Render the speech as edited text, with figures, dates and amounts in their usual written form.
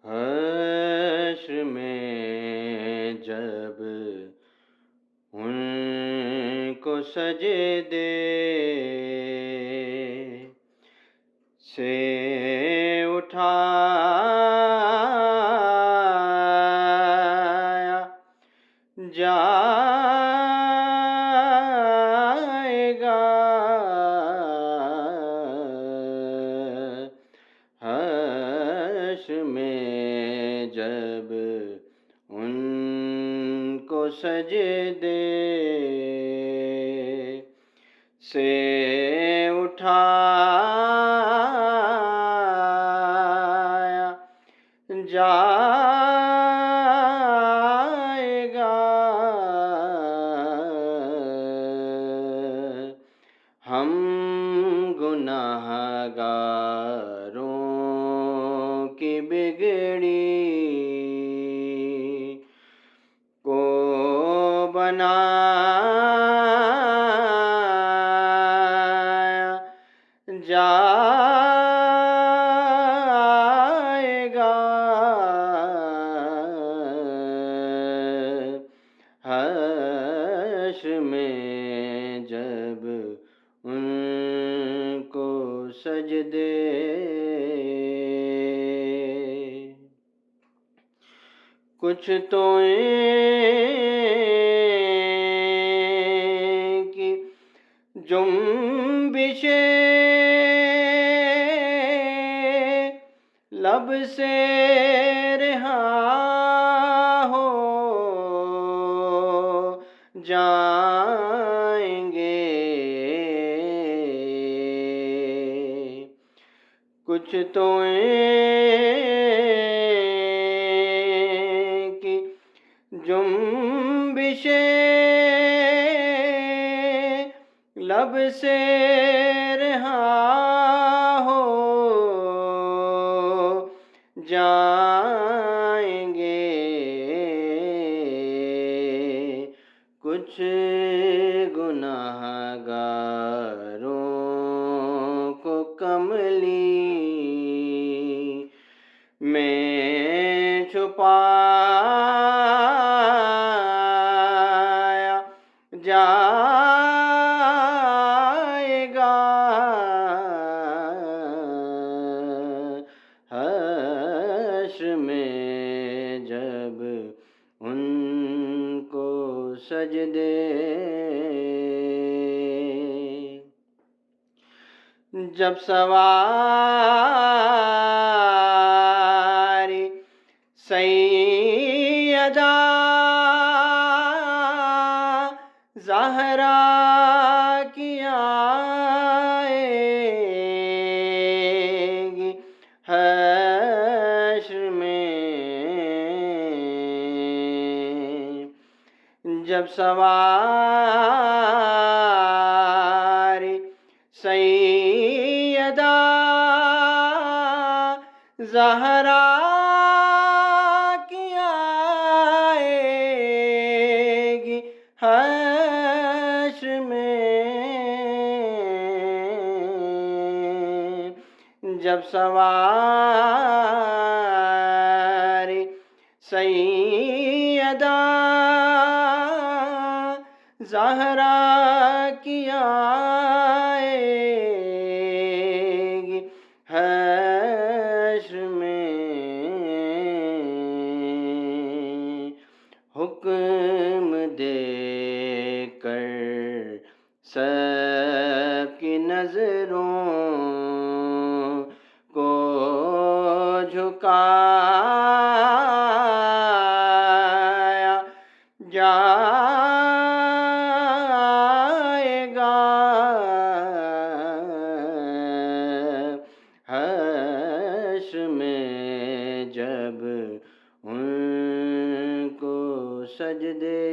حشر میں جب ان کو سجدے سے اٹھایا جائے گا، حشر میں جب ان کو سجدے سے اٹھایا جائے گا، ہم گناہ گاروں کی بگڑی کو بنایا جائے گا، حشر میں جب ان کو سجدے کچھ تو ان کی جنبشیں لب سے رہا ہو جائیں گے، کچھ تو ان کی جنبشیں لب سے رہا ہو جائیں گے، کچھ گناہ گاروں کو کملی میں چھپایا جائے گا، حشر میں جب ان کو سجدے جب سواری سیدہ زہرا کی آئے گی، حشر میں جب سواری سیدہ زہرا کی آئے گی، حشر میں جب سواری سیدہ زہرا کی آئے گی، حشر میں حکم دے کر سب کی نظروں کو جھکایا جائے گا، حشر میں جب ان کو سجدے